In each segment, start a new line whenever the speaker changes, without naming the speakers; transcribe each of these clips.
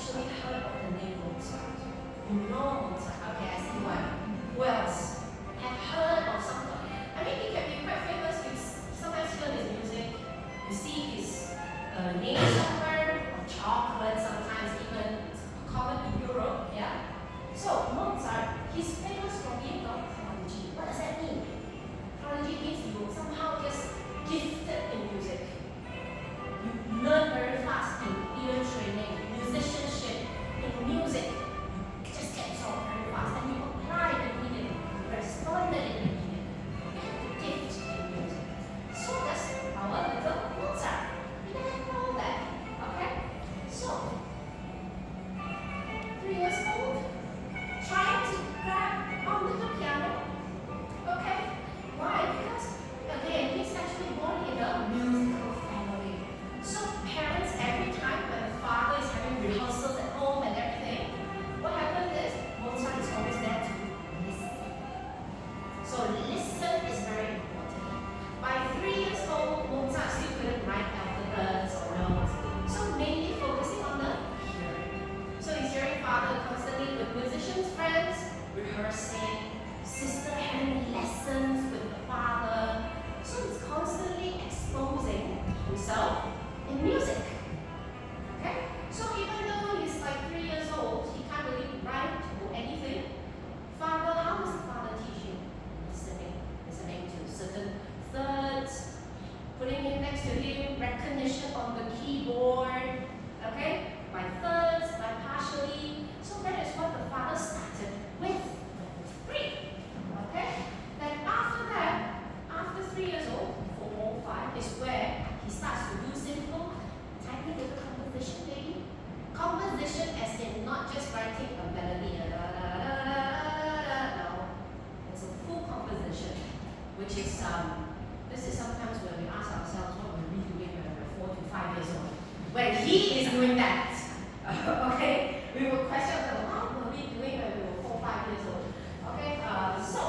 actually heard of the name Mozart? You know Mozart. Okay, I see why. Who else? Have heard of something? I mean, he can be quite famous. You sometimes hear his music. You see his name somewhere, or chocolate sometimes even. It's common in Europe, yeah? So, Mozart, he's famous for being a prodigy. What does that mean? Prodigy means you somehow just gifted in music. You learn very fast in ear training, musicianship, in music. You just get so very fast and you apply immediately. You respond immediately. You have the gift in music. So that's our little Mozart. You didn't know that. Okay? So, 3 years old, trying to grab onto the piano. Okay? Why? Because again, he's actually born in a musical family. So parents, every time when the father is having rehearsals at home and everything, what happens is Mozart is always there to listen. So listen is very important. By 3 years old, Mozart still couldn't write alphabets or notes. So mainly focusing on the hearing. So he's hearing father constantly with musicians, friends, rehearsing, sister having lessons with the father. So he's constantly exposing himself in music. Okay? So even though he's like 3 years old, he can't really write or anything. Father, how does the father teach you? Listening to certain thirds, putting him next to him, recognition on the keyboard. Okay? By thirds, by partially. So that is what the father started with when he was 3. Okay? Then after that, after 3 years old, 4 or 5, is where he starts to do simple, tiny little composition maybe. Composition as in not just writing a melody, no. It's a full composition, which is, this is sometimes when we ask ourselves what were we doing when we were 4 to 5 years old. When he is doing that, okay, we will question ourselves, what were we doing when we were 4 or 5 years old? Okay, so,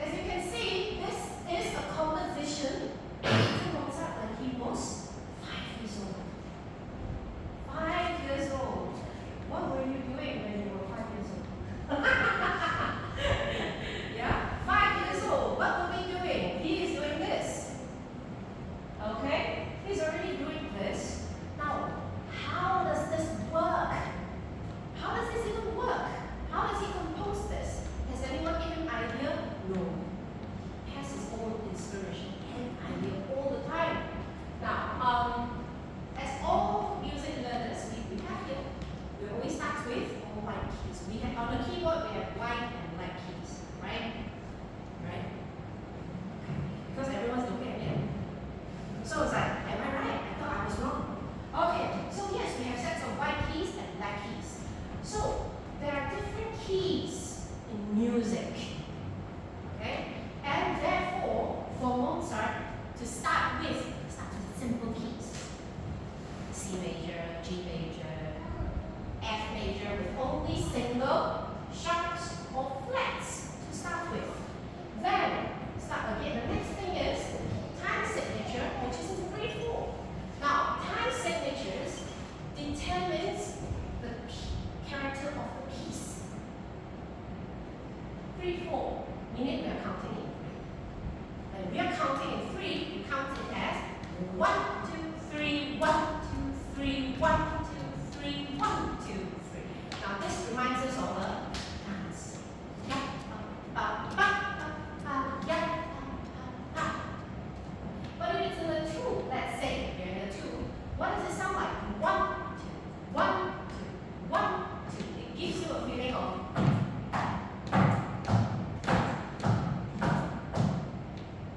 as you can see, this is a composition to Mozart when he was 5 years old. 5 years old. What were you doing when you were 5 years old? Yeah, 5 years old. What were we doing? He is doing this. Okay? He's already doing this. Now, how does this work? How does this even work? How does he compose this? Has anyone given an idea? No. He has his own inspiration and idea all the time. Now, as all music learners, we have here, we always start with all white keys. We have on the keyboard we have white and black keys, right? Right? Because everyone's looking at me. So it's like, am I right? I thought I was wrong. Okay, so yes, we have sets of white keys and black keys. So there are different keys in music. Okay? And therefore, for Mozart to start with simple keys. C major, G major, F major with only single, sharps, or flats to start with. Then, start again. The next thing is time signature, which is in 3/4. Now, time signatures determines the character of the piece. 3/4, meaning we are counting in 3. When we are counting in 3, we count it as 1, 2, 3, 1, 2, 3, 1, 2, 3, 1, 2, 3. Now this reminds us of a dance. Ya, ba, ba, ba, ba, ya, ba, ba. But if it's in the 2, let's say you're in the 2, what does it sound like? 1, 2, 1, 2, 1, 2. It gives you a feeling of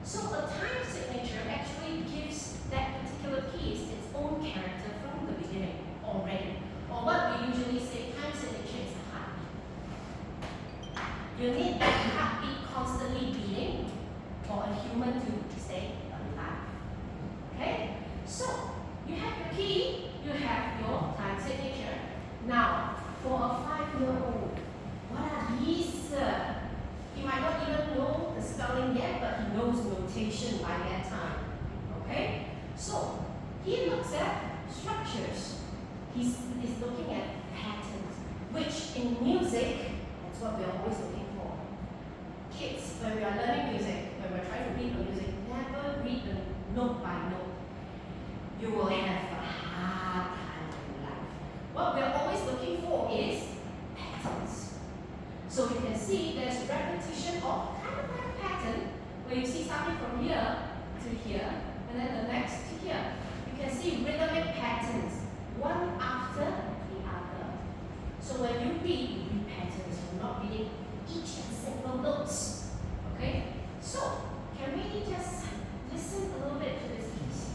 so a time signature actually gives that particular piece its own character from the beginning already. Or what we usually say, time signature is a heartbeat. You need that heartbeat constantly beating for a human to stay alive. Okay? So, you have your key, you have in music, that's what we're always looking for. Kids, when we are learning music, when we're trying to read the music, never read the note by note. You will have a hard time in life. What we're always looking for is patterns. So you can see there's repetition of kind of like a pattern where you see starting from here to here, and then the next to here. You can see rhythmic patterns, one after the other. So when you read patterns, you're not reading each and single notes. Okay? So, can we just listen a little bit to this piece?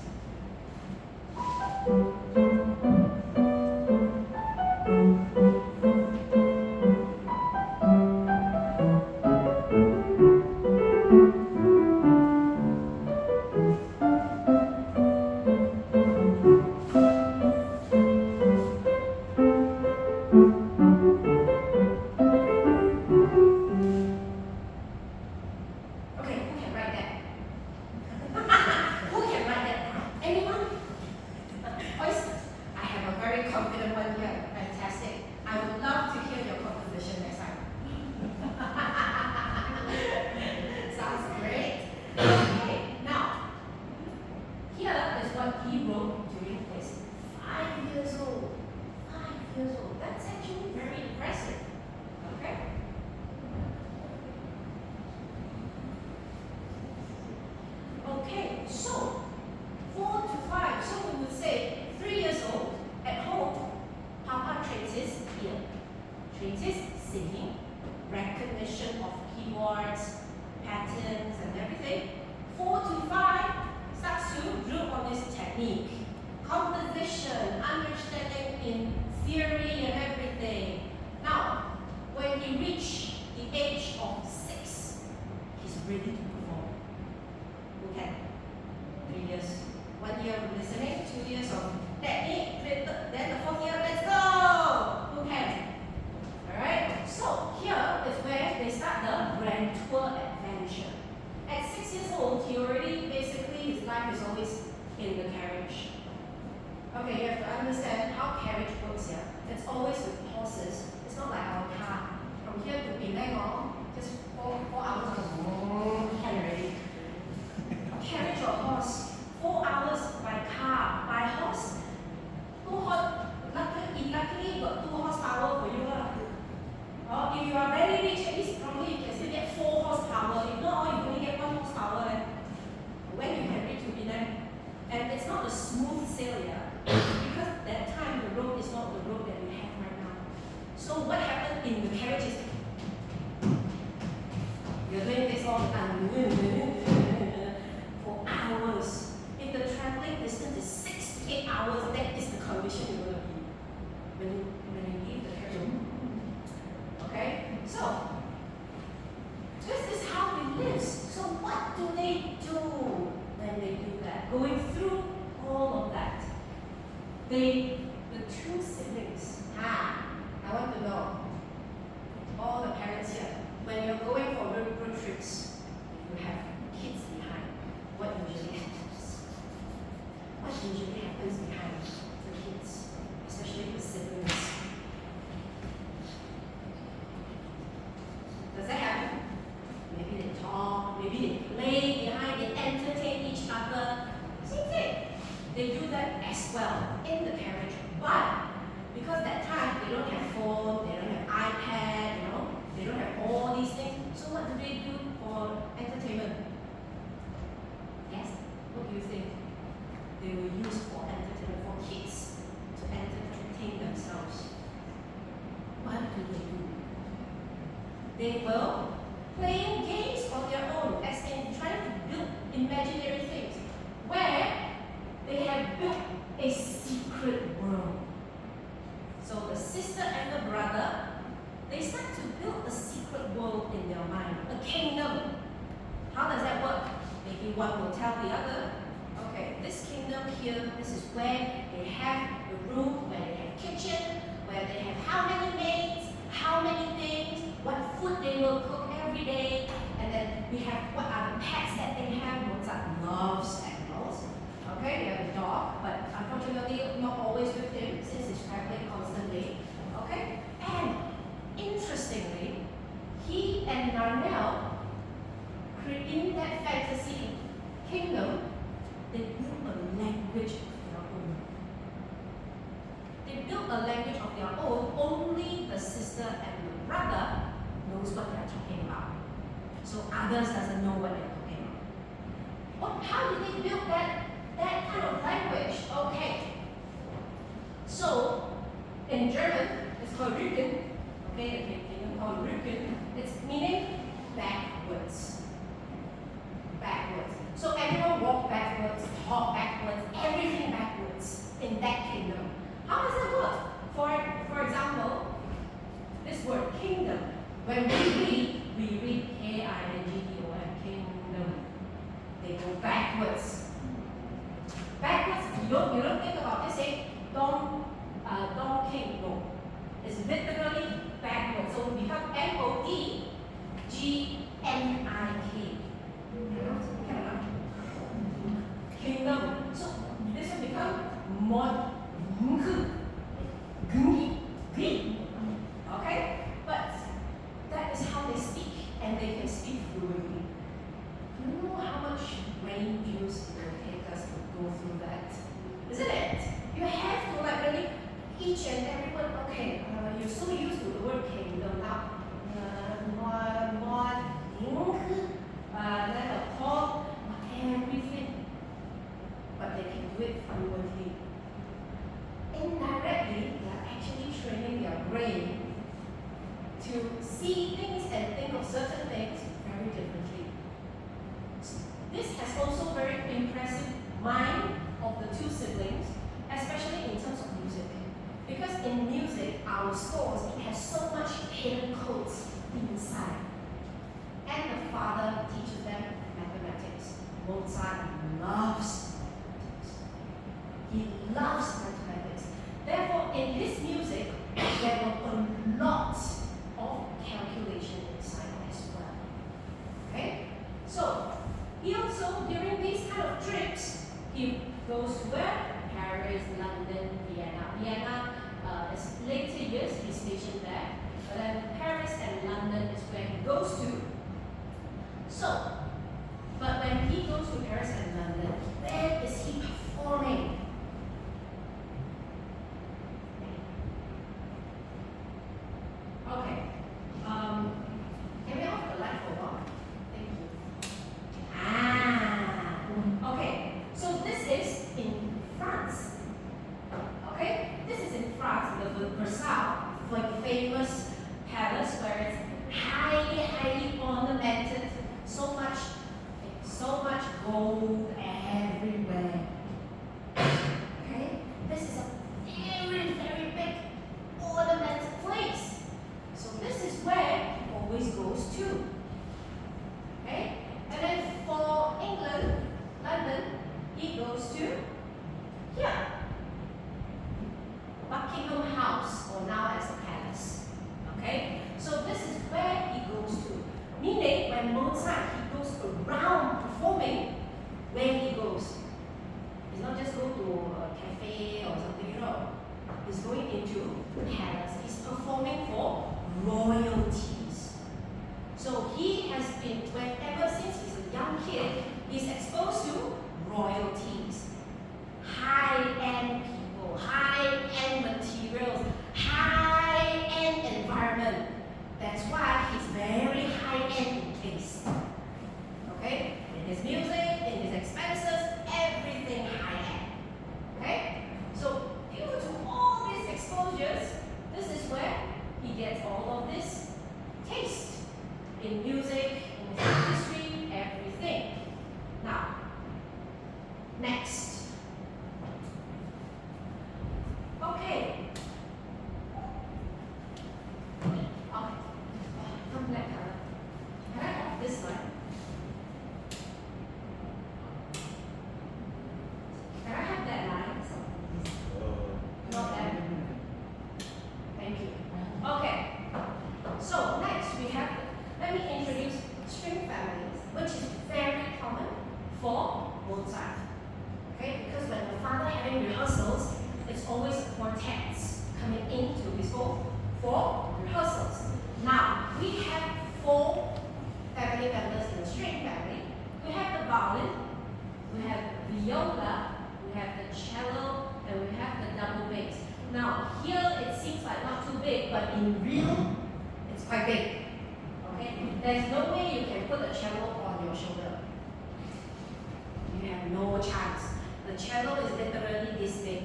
Singing, recognition of keywords, patterns, and everything. 4 to 5 starts to drill on this technique. Composition, understanding in theory and everything. Now, when he reach the age of 6, he's ready to perform. Look at 3 years, 1 year of listening, 2 years of technique, then the 4th year, let's go! Who can? Alright, so here is where they start the grand tour adventure. At 6 years old, he already basically, his life is always in the carriage. Okay, you have to understand how carriage works here. It's always with horses. It's not like our car. From here to Penang, just 4 hours can already. Carriage or horse, 4 hours by car, by horse. Luckily, you got 2 horsepower for you. Or if you are very rich, at least probably you can still get 4 horsepower. If not, you only get 1 horsepower. And when you can reach to Penang, and it's not a smooth sail here, because that time the road is not the road that we have right now. So what happened in the carriage is you're doing this all the time for hours. If the traveling distance is 6 to 8 hours, that is the condition you're going to be when you leave the carriage. Okay, so this is how he lives. So what do they do when they do that? Going through all of that, the 2 siblings. I want to know, all the parents here, when you're going for road trips, you have kids behind. What usually happens? What usually happens behind the kids, especially the siblings? Does that happen? Maybe they talk, maybe they play behind, they entertain each other. Same thing. They do that as well in the carriage. But because that time they don't have phone, they don't have iPad, they don't have all these things. So what do they do for entertainment? Yes? What do you think? They will use for entertainment for kids to entertain themselves. What do? They will play games on their own, as in trying to build imaginary things, where they have built a secret world. So the sister and the brother, they start to build a secret world in their mind, a kingdom. How does that work? Maybe one will tell the other, okay, this kingdom here, this is where they have the room, where they have kitchen, where they have how many maids, how many things, what food they will cook every day, and then we have what are the pets that they have. Mozart loves animals. Okay, they have a dog, but unfortunately not always with him since he's traveling constantly. Okay, and others doesn't know what they're talking about. How did they build that kind of language? Okay. So, in German, it's called Rücken. Okay, the called Rücken. It's meaning backwards. Backwards. So everyone walk backwards, talk backwards, everything backwards in that kingdom. How does that work? For example, this word kingdom. When we read K-I-N-G-D-O-M, kingdom. They go backwards. Backwards, you don't think about this, say, Dong King, no. It's literally backwards. So it becomes M-O-D-G-N-I-K. Kingdom. So this will become Mod Okay? But that is how they speak, and they can speak fluently. Do you know how much brain juice it will take us to go through that? Isn't it? You have to like really each and every word. Okay, you're so used to the word kingdom now. Then the call, everything. But they can do it fluently. Indirectly, they are actually training their brain to see things and think of certain things very differently. This has also very impressive mind of the two siblings, especially in terms of music. Because in music, our scores, it has so much hidden codes inside. And the father teaches them mathematics. Mozart loves mathematics. He loves mathematics. Therefore, in his music, there were a lot of calculation inside as well. Okay? So, he also, during these kind of trips, he goes to where? Paris, London, Vienna. Vienna is later years, he's stationed there. But then Paris and London is where he goes to. So, but when he goes to Paris and London, where is he performing? Okay. Can we off the light for a while? Thank you. Okay. So this is in France. Okay? This is in France, the Versailles, like famous palace where it's highly ornamented, so much gold everywhere. Okay? This is a very, very big ornamented place. So this is where he always goes to. Okay? And then for England, London, he goes to here. Buckingham House, or now as a palace. Okay? So this is where he goes to. Meaning, when Mozart, he goes around performing, where he goes. He's not just go to a cafe or something, you know. He's going into palace. He's performing for royalties. So he has been, ever since he's a young kid, he's exposed to royalties. High-end people, high-end materials, high-end environment. That's why he's very high-end in taste. Okay? In his music, in his expenses, everything high-end. Okay? So due to all these exposures, this is where he gets all of this taste in music, in his industry, everything. Now, next. Okay. From black color. Can I off this light? Can I have that light? Not that. Thank you. Okay. So next we have, let me introduce string families, which is very common for Mozart. Okay, because when the father having rehearsals, it's always quartets coming into his home for rehearsals. Now, we have 4 family members in the string family. We have the violin, we have the viola, we have the cello, and we have the double bass. Now, here it seems like not too big, but in real, it's quite big. Okay? There's no way you can put the cello on your shoulder. You have no chance. The cello is literally this big.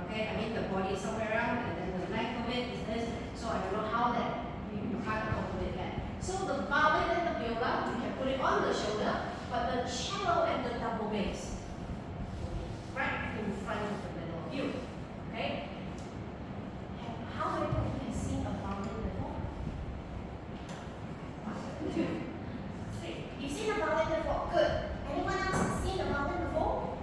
Okay? I mean the body is somewhere around and then the length of it is this. So I don't know how that you can't accommodate that. So the violin and the viola, you can put it on the shoulder, but the cello and the double bass right in front of the middle of you. Okay? How many of you have seen a violin before? 1, 2, 3. You've seen a violin before? Good. Anyone else seen a violin before?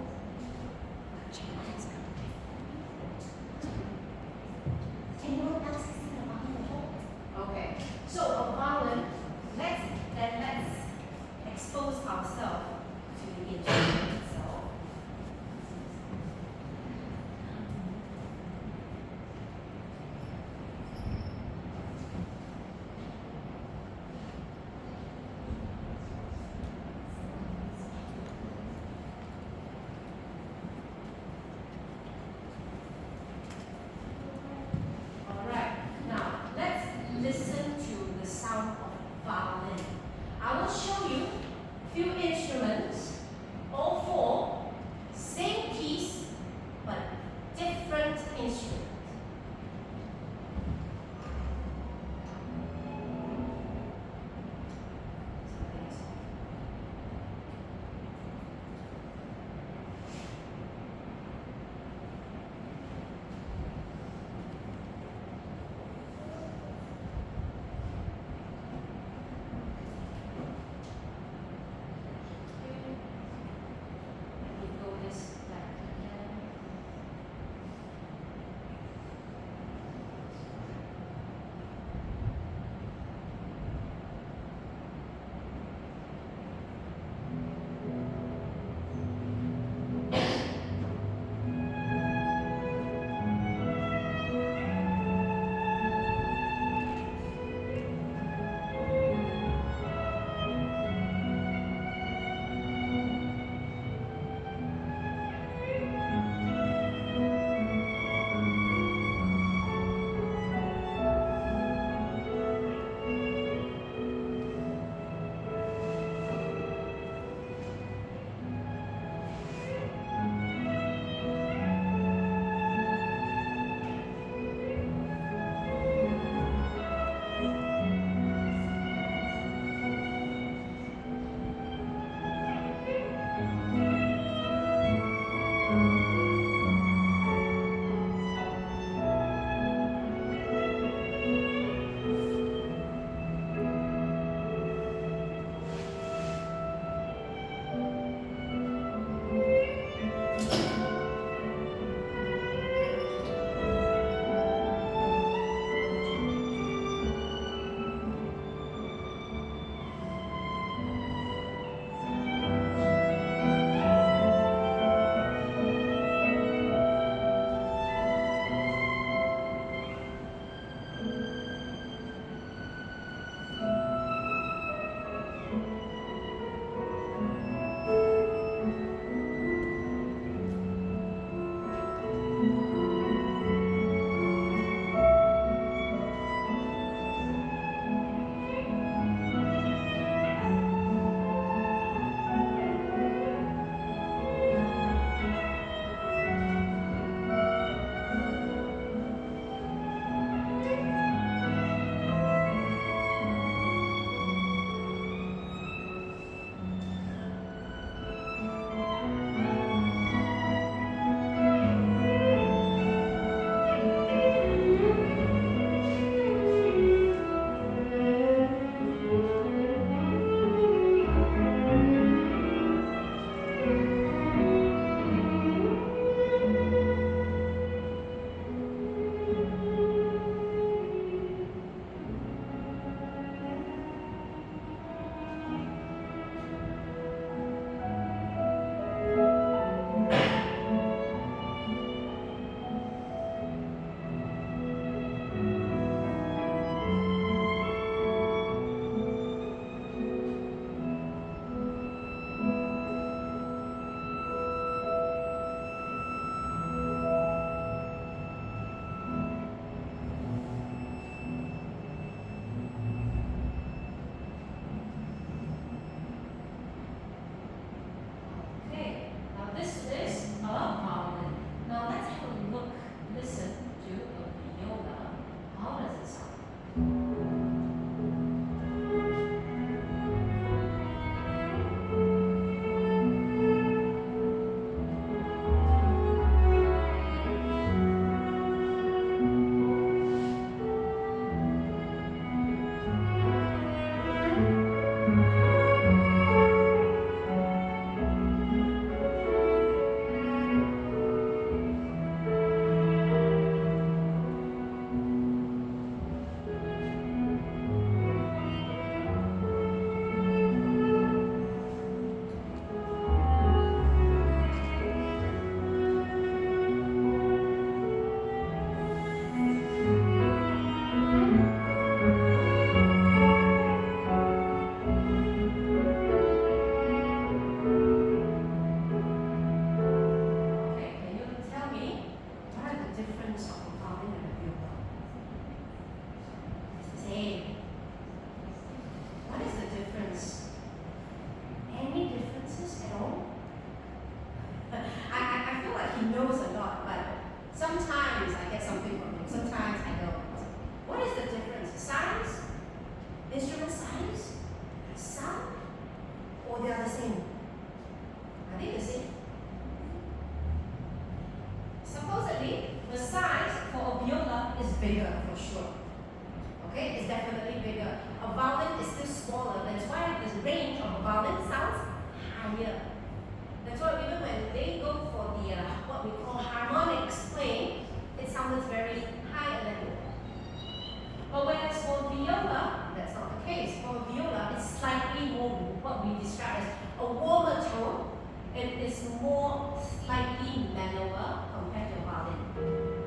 he knows a lot, but sometimes I get something from him, sometimes I don't. What is the difference? Size? Instrument size? Sound? Or they are the same? Are they the same? Supposedly, the size for a viola is bigger for sure. Okay, it's definitely bigger. A violin is still smaller. That's why the range of a violin sounds higher. That's why even when they go for the what we call harmonics playing, it sounds very high a level. But whereas for viola, that's not the case. For viola, it's slightly more what we describe as a warmer tone. It is more slightly mellower compared to violin.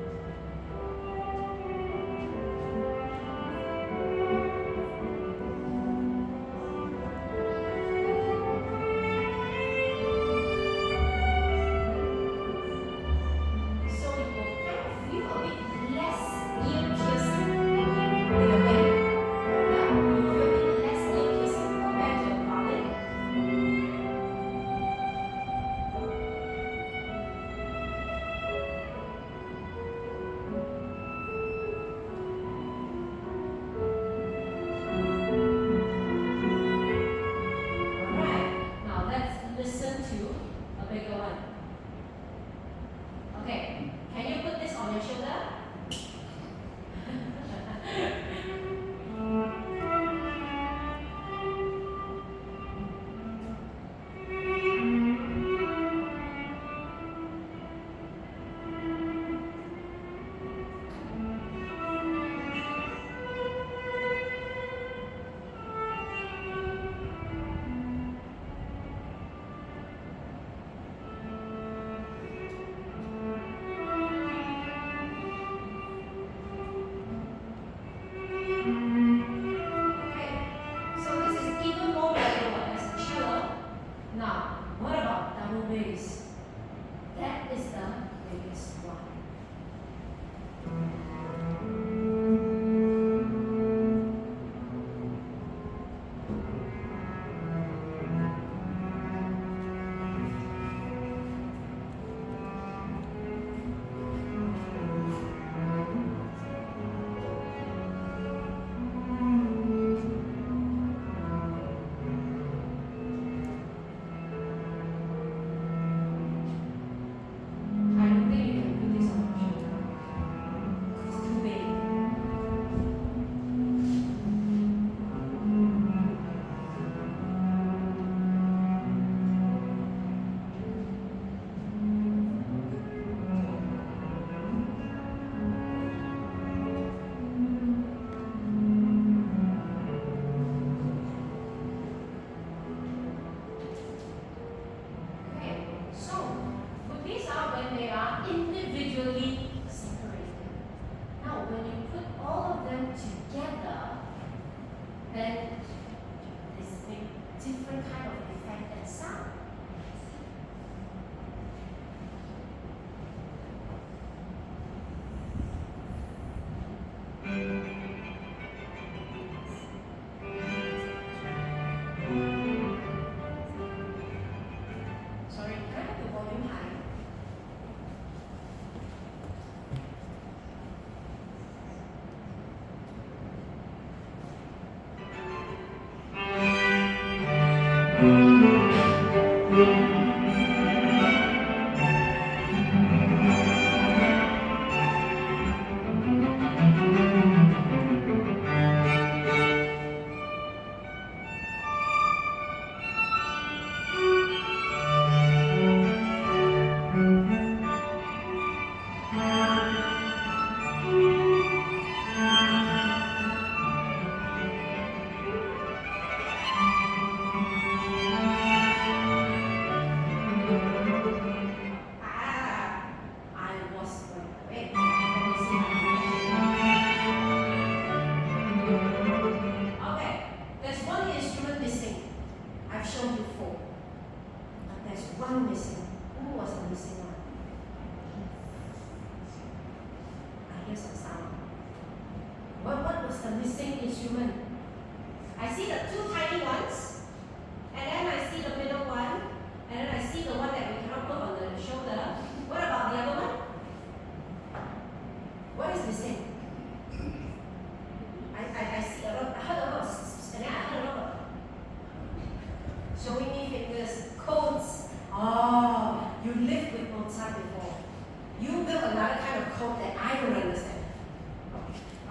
hope that I will understand.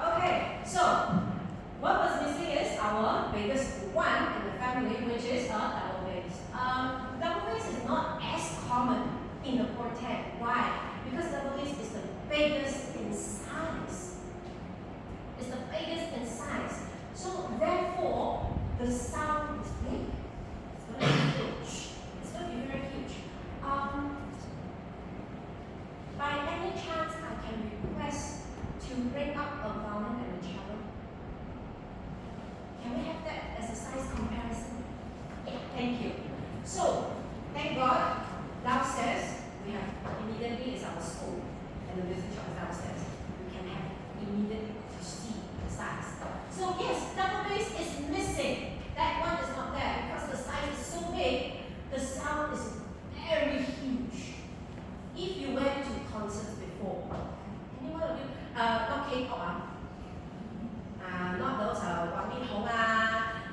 Okay, so what was missing is our biggest one in the family, which is a double bass. Double bass is not as common in the quartet. Why? Because double bass is the biggest in size. It's the biggest in size. So therefore, the sound is big. It's going to be huge. It's going to be very huge. By any chance, I can request to bring up a violin and a cello. Can we have that as a size comparison? Yeah, thank you. So, thank God, downstairs, we have immediately is our school, and the music shop is downstairs. We can have immediately to see the size. So yes, double bass is missing. That one is not there because the size is so big, the sound is very huge. If you went to concerts before, anyone of you, not K-pop, not those Wang Minhong,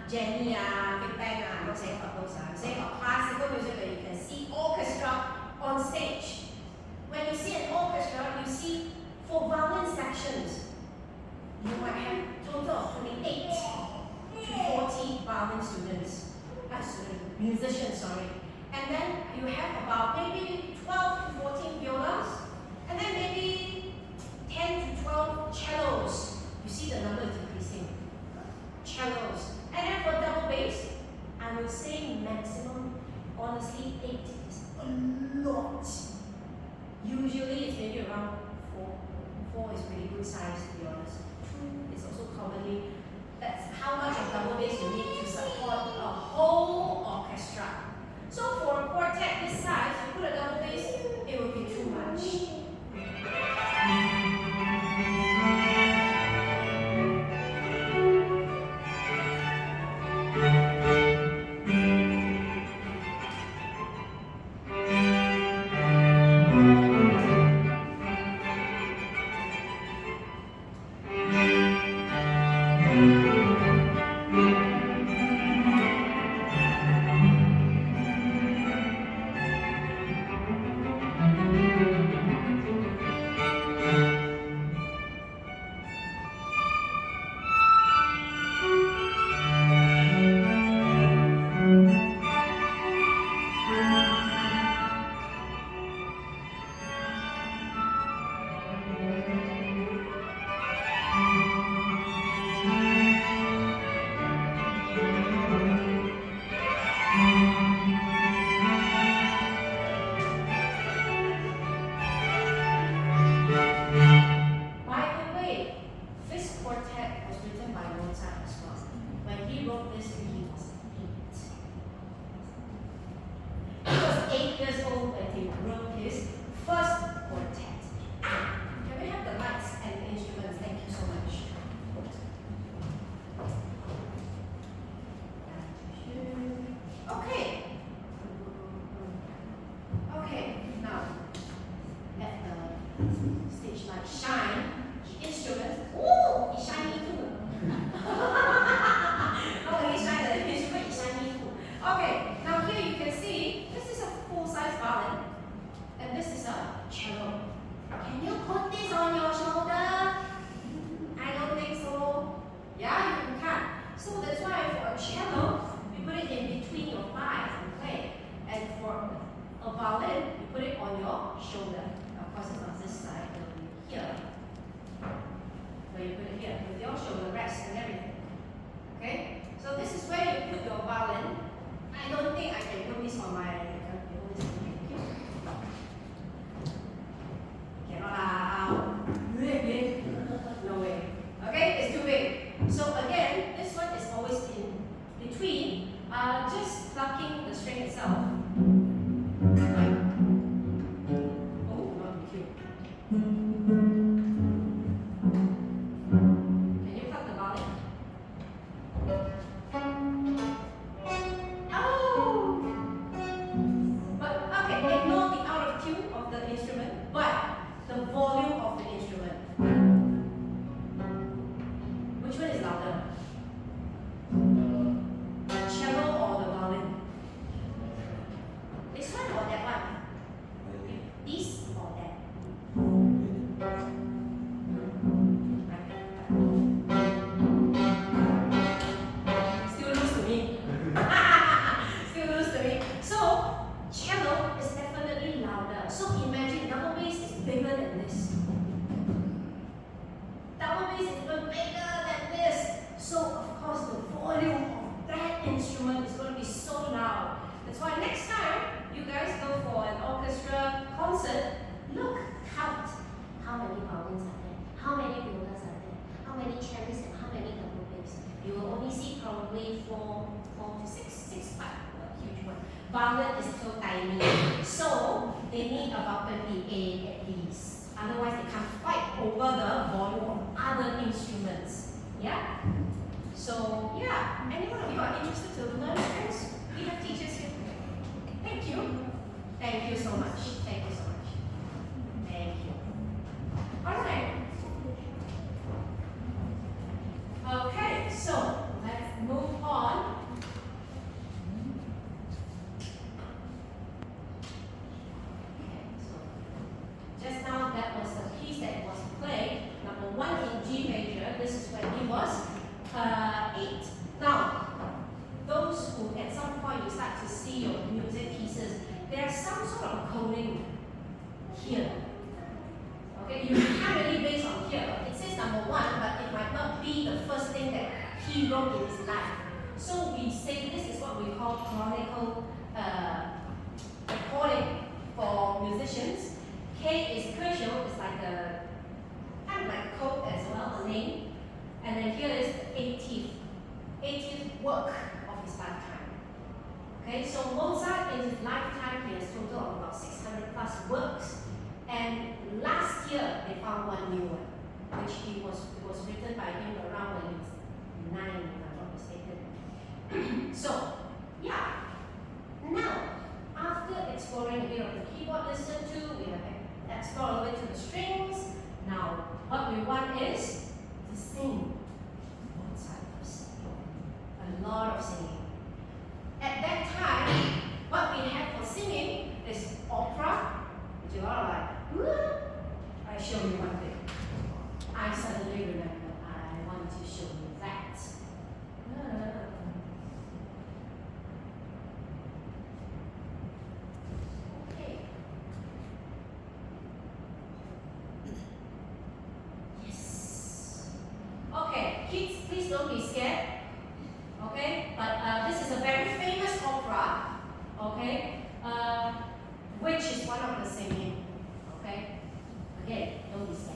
Jenny, Big Bang, not saying about those. I'm saying about classical music where you can see orchestra on stage. When you see an orchestra, you see for violin sections, you might have total of 28 to 40 violin students, musicians, sorry. And then you have about maybe 12 to 14 violas, and then maybe 10 to 12 cellos. You see the number is decreasing. Cellos. And then for double bass, I would say maximum, honestly, 8 is a lot. Usually it's maybe around 4. 4 is pretty good size, to be honest. 2 is also commonly, that's how much of double bass you need to support a whole orchestra. So for a quartet this size, you put a double bass, it will be too much. By the way, this quartet was written by Mozart as well. When he wrote this, he was 8. He was 8 years old when he wrote his first quartet. Can we have the lights and the instruments? Thank you so much. Okay. Okay, now let the stage light shine. Instruments. Ooh, it's shiny too. Not only shine, the instrument is shiny too. Okay, now here you can see this is a full-size violin, and this is a cello. Can you put this on your shoulder? I don't think so. Yeah, you can. So that's why for a cello, you put it in between your thighs and play. And for a violin, you put it on your shoulder. Of course, it's not this side, it will be here. Otherwise, they can't fight over the volume of other instruments. Yeah? So, yeah, anyone of you are interested to learn strings? We have teachers here. Thank you. Thank you so much. Thank you so much. Thank you. All right. Okay, so let's move on. Okay, so just now that was the piece that was played. Number 1 in G major. This is when he was 8. Now, those who at some point you start to see your music pieces, there's some sort of coding here. Okay, you can't really base on here. It says number 1, but it might not be the first thing that he wrote in his life. So we say this is what we call chronicle recording for musicians. K is crucial, it's like a kind of like a code as well, a name. And then here is the 80th work of his lifetime. Okay, so Mozart in his lifetime, he has total of about 600 plus works. And last year they found one new one, which it was written by him around when he was 9, if I'm not mistaken. So, yeah. Now, after exploring a bit of the keyboard listen to, we have explored a bit to the strings. Now, what we want is to sing. Mozart was singing. A lot of singing. At that time, what we had for singing is opera, which you are like, I show you one thing. I suddenly remember I want to show you that. Okay. Yes. Okay, kids, please don't be scared. Okay, but this is a very famous opera. Okay, which is one of the singing. Okay, again, don't be scared.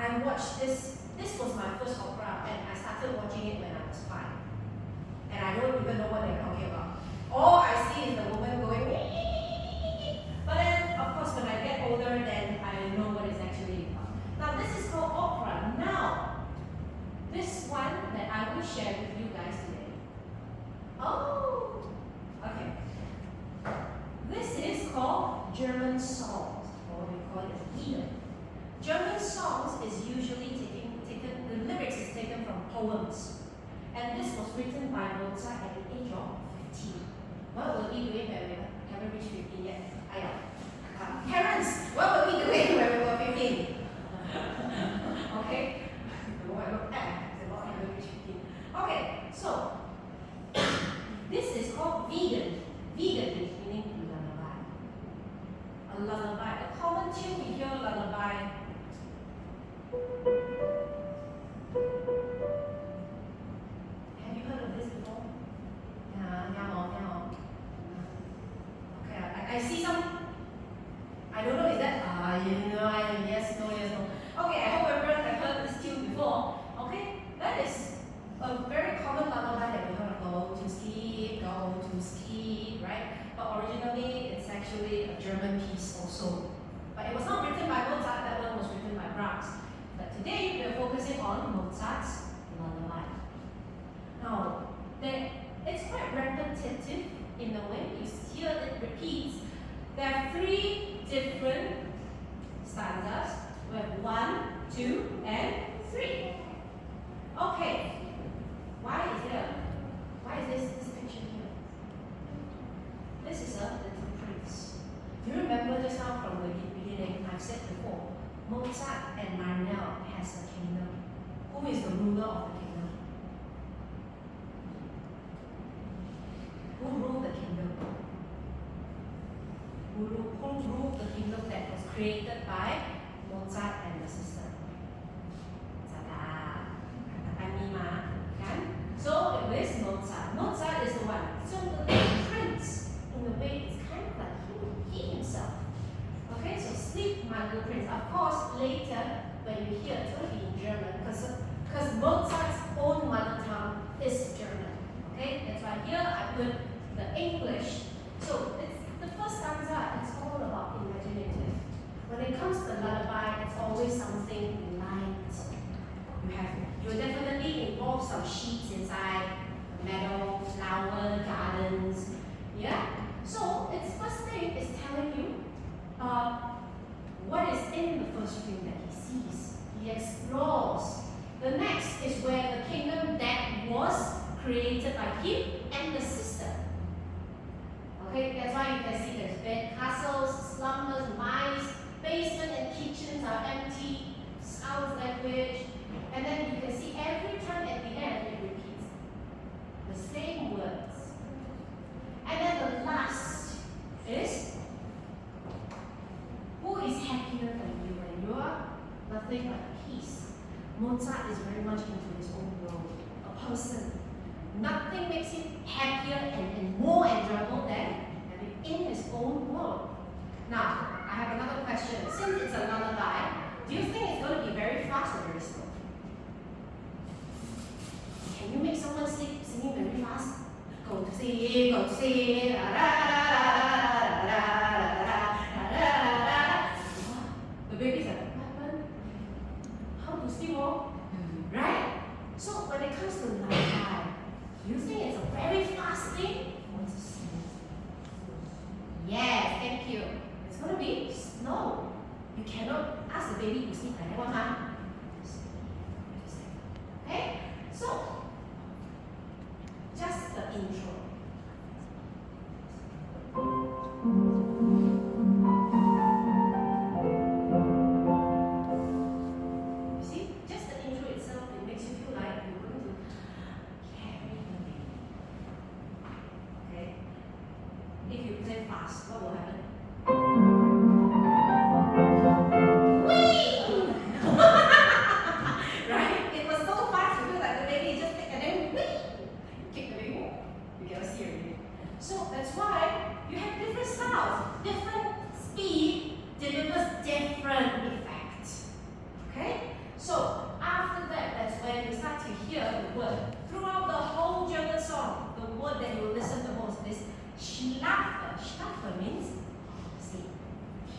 I watched this was my first opera, and I started watching it when I was 5. And I don't even know what they're talking about. All I see is the woman going, wee. But then, of course, when I get older, then I know what it's actually about. Now, this is called opera. Now, this one that I will share with you guys today. Oh, okay. This is called German songs, or we call it Lieder. German songs is usually the lyrics is taken from poems. And this was written by Mozart at the age of 15. What were we doing when we haven't reached 15 yet? Parents, what were we doing when we were 15? Okay? Okay, so this is called vegan. Vegan is meaning lullaby. A lullaby. A common tune we hear lullaby. 2, and 3. Okay. Why is this picture here? This is a little prince. Do you remember just now from the beginning, I've said before, Mozart and Marinel has a kingdom. Who is the ruler of the kingdom? Who ruled the kingdom? Who ruled the kingdom that was created by Mozart and the sister? Ta-da! So it is Mozart. Mozart is the one. So the prince, in a way, is kind of like he himself. Okay, so Sleep, My Little Prince. Of course, later when you hear it's going to be in German because Mozart's own mother tongue is German. Okay, that's why here I put the English. So it's the first stanza. It's all about imaginative. When it comes to lullaby, it's always something light. You definitely involve some sheets inside, meadow, flower, gardens. Yeah. So its first thing is telling you what is in the first dream that he sees. He explores. The next is where the kingdom that was created by him and the sister. Okay, that's why you can see there's bed, castles, slumbers, mice, basement and kitchens are empty, sounds language, and then you can see every time at the end it repeats the same words. And then the last is who is happier than you when you are nothing but peace. Mozart is very much into his own world, a person. Nothing makes him happier and more enjoyable than having in his own world. Now, I have another question. Since it's a lullaby, do you think it's going to be very fast or very slow? Can you make someone sleep singing very fast? Go to sleep, go to sleep, la la la la la la. The baby's like, what happened? How to sleep more? Right? So when it comes to lullaby, do you think it's a very fast thing? Or it's a slow? Yes, thank you. It's going to be slow. You cannot ask the baby to sleep like that one, huh? Okay? So, just the intro. You see, just the intro itself, it makes you feel like you're going to carry the baby. Okay? If you play fast, what will happen? Right? It was so fast, you feel like the baby just and then kick the baby. You cannot see it. So that's why you have different styles. Different speed delivers different effects. Okay? So after that, that's when you start to hear the word. Throughout the whole German song, the word that you will listen the most is Schlafe. Schlafe means sleep.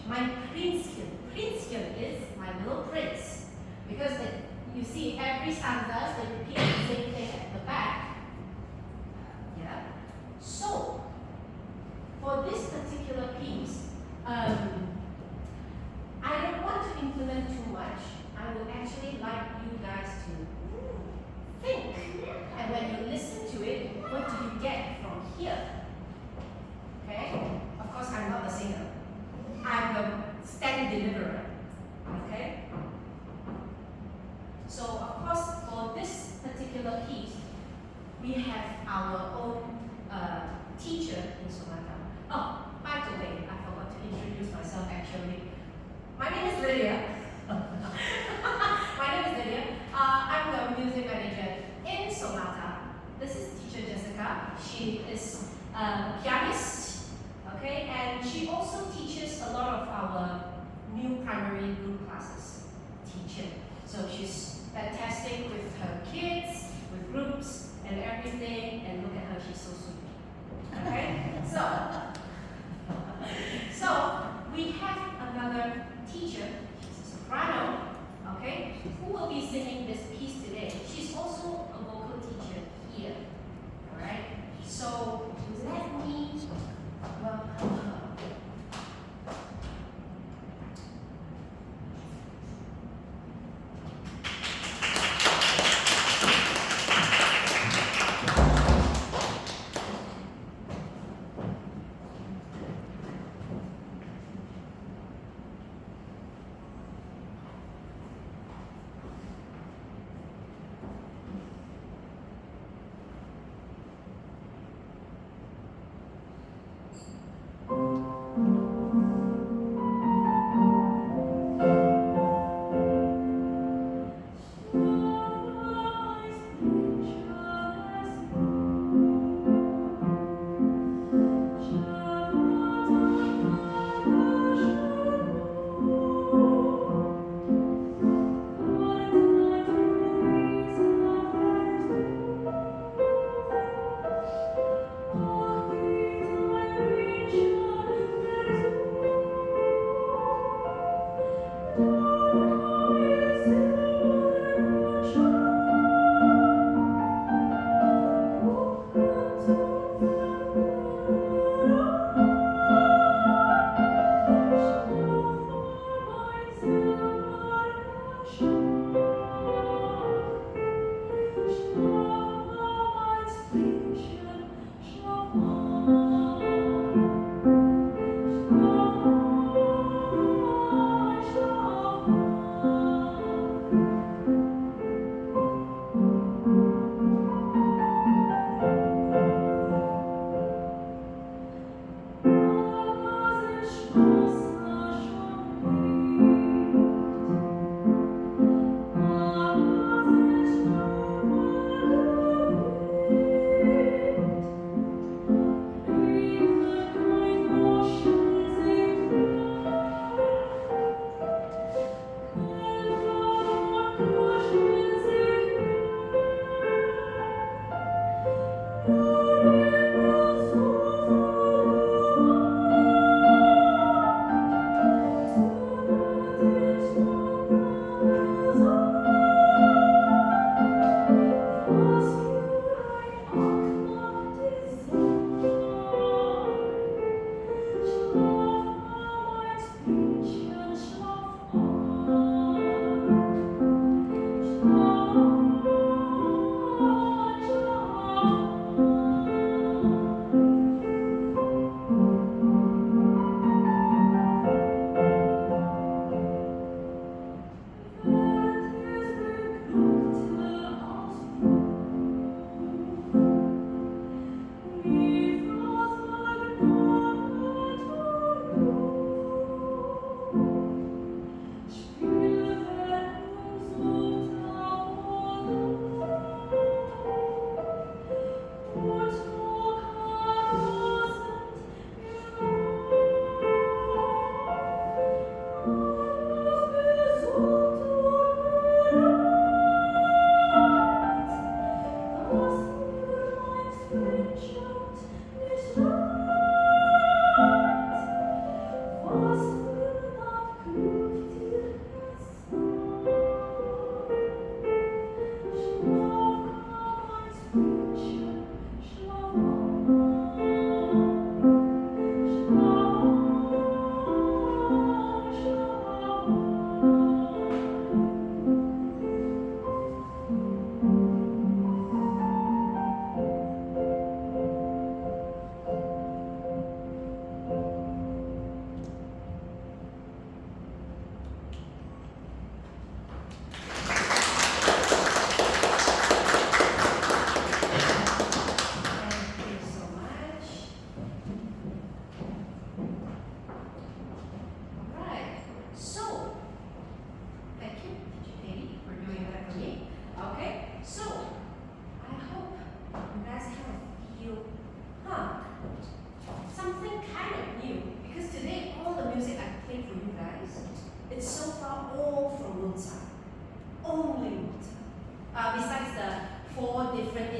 My Prinzchen. Prinzchen is my little prince. Because you see every stanza, they repeat the same thing at the back. Yeah. So, for this particular piece, I don't want to implement too much. I would actually like you guys to think. And when you listen to it, what do you get from here? Okay? Of course, I'm not the singer. I'm the stand deliverer. Okay? So, of course, for this particular piece, we have our own teacher in sonata. Oh, by the way, I forgot to introduce myself actually. My name is Lydia. My name is Lydia. I'm the music manager in sonata. This is teacher Jessica. She is a pianist, okay, and she also teaches a lot of our new primary group classes. Teaching. So she's fantastic with her kids, with groups and everything, and look at her, she's so sweet. Okay? So we have another teacher, she's a soprano, okay, who will be singing this piece today. She's also a vocal teacher here. Alright? So let me welcome her.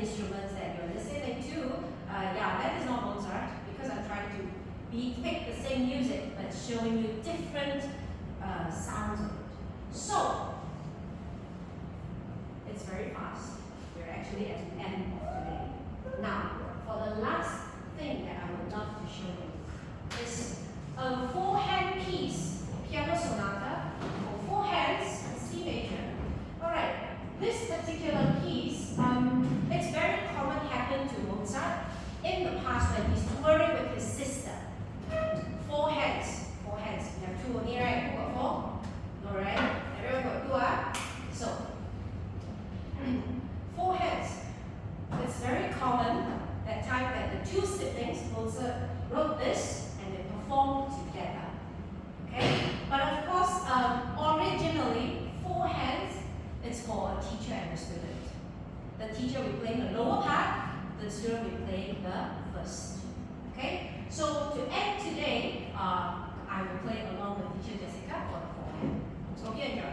instruments that you're listening to, yeah, that is not Mozart, because I'm trying to pick the same music but showing you different sounds of it. So, it's very fast. We're actually at the end of today. Now, for the last thing that I would love to show you is a four-hand piece, piano sonata, for four hands, C major. Alright, this particular piece, it's very common, happened to Mozart in the past when he's touring with his sister. Four hands. You have two only, right? Who got four? No, right? Everyone got two, So, four hands. It's very common that time that the two siblings, Mozart wrote this and they performed together. Okay? But of course, originally, four hands, it's for a teacher and a student. The teacher will play the lower part, the student will play the first. Okay? So to end today, I will play along with teacher Jessica for the four hand. So hope you enjoy.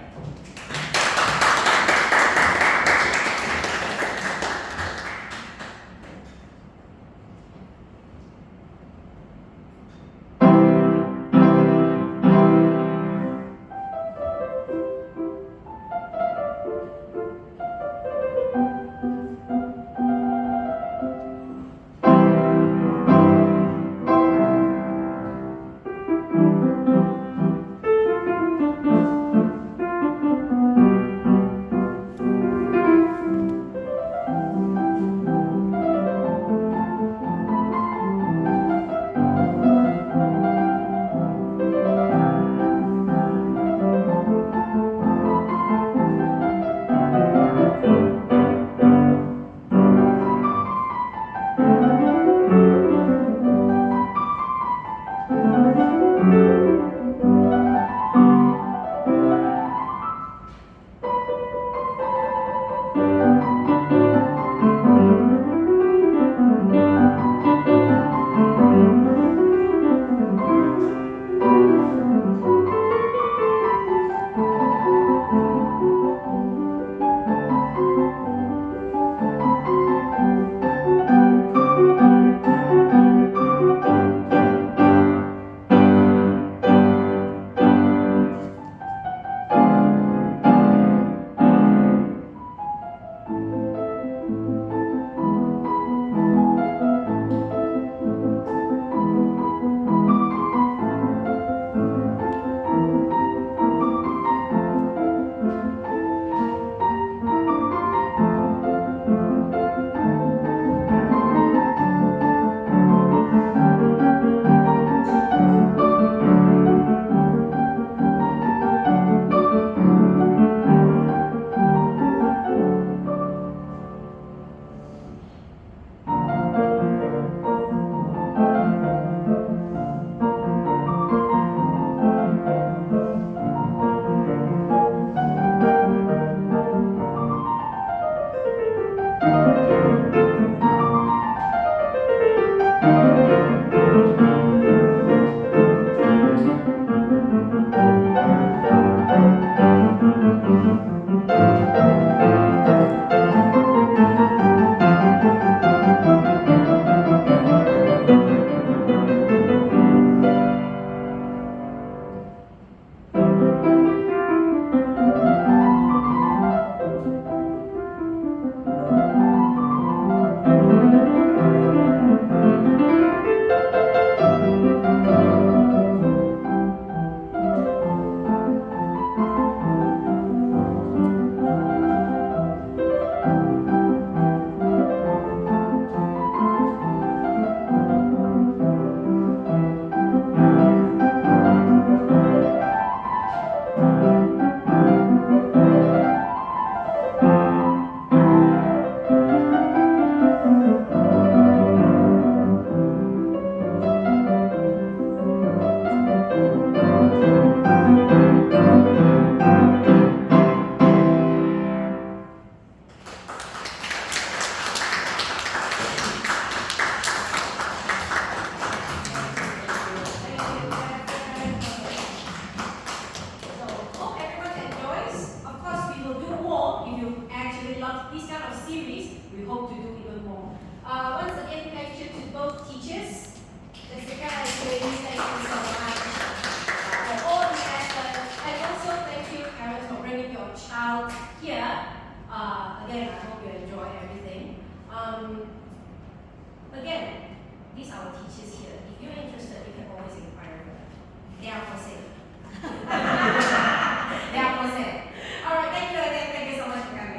your child here. Again, I hope you enjoy everything. Again, these are our teachers here. If you're interested, you can always inquire them. They are for sale. They are for sale. Alright, thank you again. Thank you so much for coming.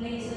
Laser